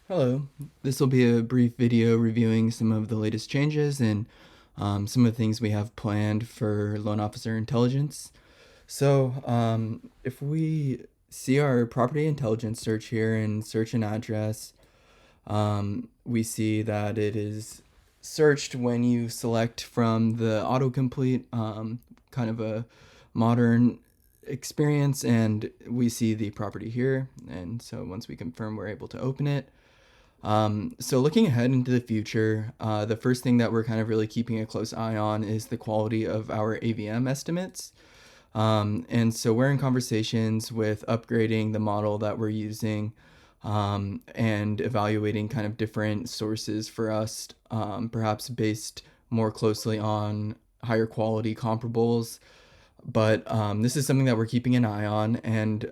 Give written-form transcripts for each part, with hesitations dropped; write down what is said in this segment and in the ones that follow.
Hello, this will be a brief video reviewing some of the latest changes and some of the things we have planned for loan officer intelligence. If we see our property intelligence search here and search an address, we see that it is searched when you select from the autocomplete, kind of a modern experience, and we see the property here. And so once we confirm, we're able to open it. So looking ahead into the future, the first thing that we're kind of really keeping a close eye on is the quality of our AVM estimates. And so we're in conversations with upgrading the model that we're using, and evaluating kind of different sources for us, perhaps based more closely on higher quality comparables. But this is something that we're keeping an eye on, and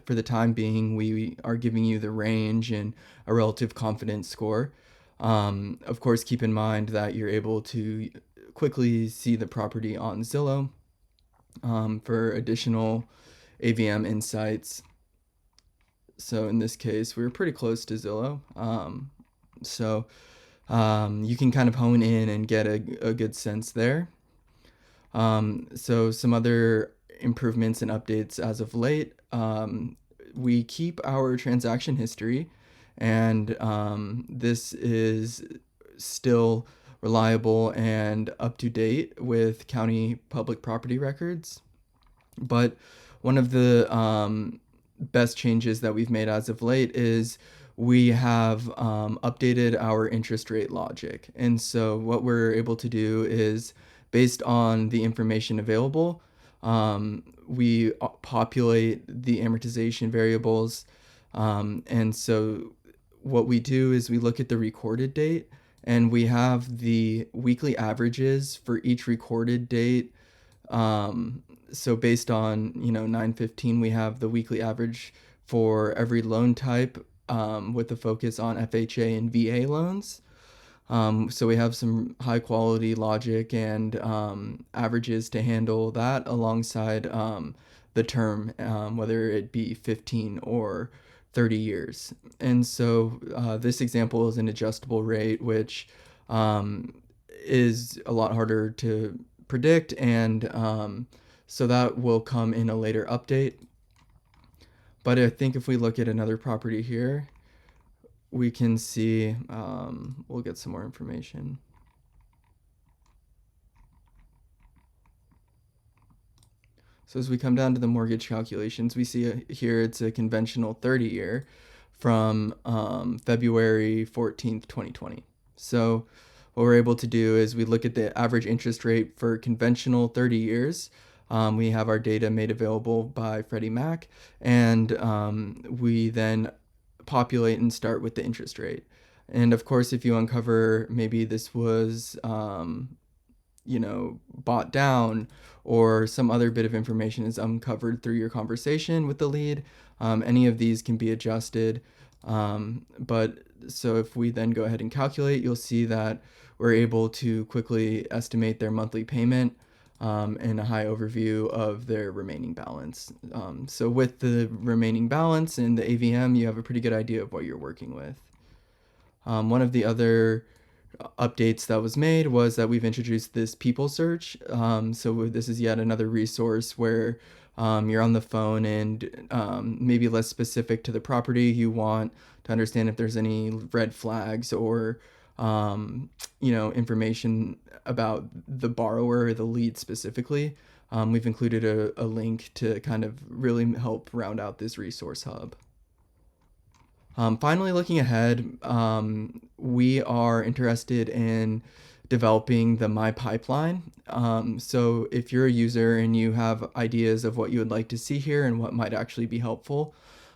for the time being, we are giving you the range and a relative confidence score. Of course, keep in mind that you're able to quickly see the property on Zillow for additional AVM insights. So in this case, we were pretty close to Zillow. So you can kind of hone in and get a good sense there. So some other improvements and updates as of late. We keep our transaction history, and this is still reliable and up to date with county public property records. But one of the best changes that we've made as of late is we have updated our interest rate logic. And so what we're able to do is, based on the information available, we populate the amortization variables. And so what we do is we look at the recorded date, and we have the weekly averages for each recorded date. So based on 915, we have the weekly average for every loan type, with a focus on FHA and VA loans. So we have some high quality logic and averages to handle that alongside the term, whether it be 15 or 30 years. And so this example is an adjustable rate, which is a lot harder to predict, and so that will come in a later update. But I think if we look at another property here, we can see, we'll get some more information. So as we come down to the mortgage calculations, we see here it's a conventional 30-year from February 14th, 2020. So what we're able to do is we look at the average interest rate for conventional 30 years. We have our data made available by Freddie Mac, and we then populate and start with the interest rate. And of course, if you uncover maybe this was bought down, or some other bit of information is uncovered through your conversation with the lead, any of these can be adjusted. But so if we then go ahead and calculate, you'll see that we're able to quickly estimate their monthly payment, and a high overview of their remaining balance. So with the remaining balance and the AVM, you have a pretty good idea of what you're working with. One of the other updates that was made was that we've introduced this people search. So this is yet another resource where you're on the phone, and maybe less specific to the property, you want to understand if there's any red flags or information about the borrower or the lead specifically. We've included a link to kind of really help round out this resource hub. Finally, looking ahead, we are interested in developing the My Pipeline. So if you're a user and you have ideas of what you would like to see here and what might actually be helpful,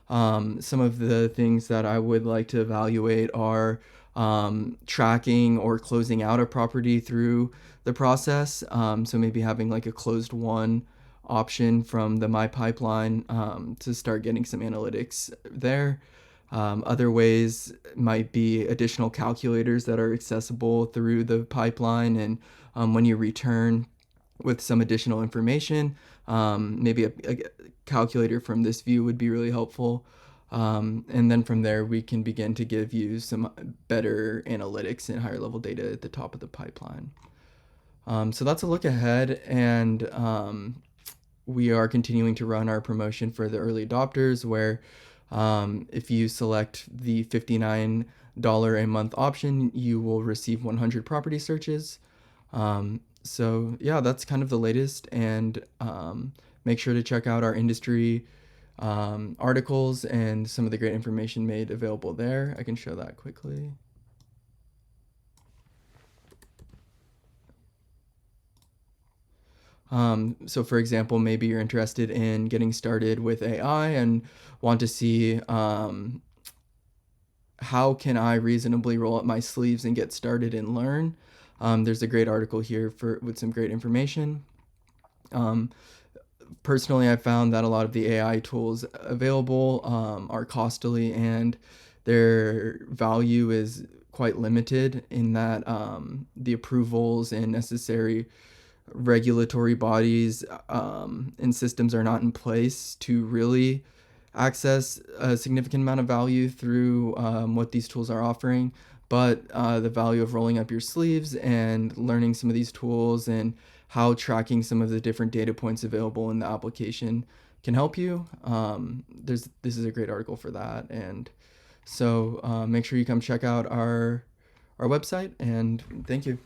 some of the things that I would like to evaluate are tracking or closing out a property through the process. So maybe having like a closed one option from the My Pipeline, to start getting some analytics there. Other ways might be additional calculators that are accessible through the pipeline, and when you return with some additional information, maybe a calculator from this view would be really helpful. And then from there, we can begin to give you some better analytics and higher level data at the top of the pipeline. So that's a look ahead, and we are continuing to run our promotion for the early adopters, where if you select the $59 a month option, you will receive 100 property searches. So yeah, that's kind of the latest, and make sure to check out our industry articles and some of the great information made available there. I can show that quickly. So for example, maybe you're interested in getting started with AI and want to see how can I reasonably roll up my sleeves and get started and learn. There's a great article here with some great information. Personally, I found that a lot of the AI tools available are costly, and their value is quite limited in that the approvals and necessary regulatory bodies and systems are not in place to really access a significant amount of value through what these tools are offering. But the value of rolling up your sleeves and learning some of these tools and how tracking some of the different data points available in the application can help you. This is a great article for that, and so make sure you come check out our website. And thank you.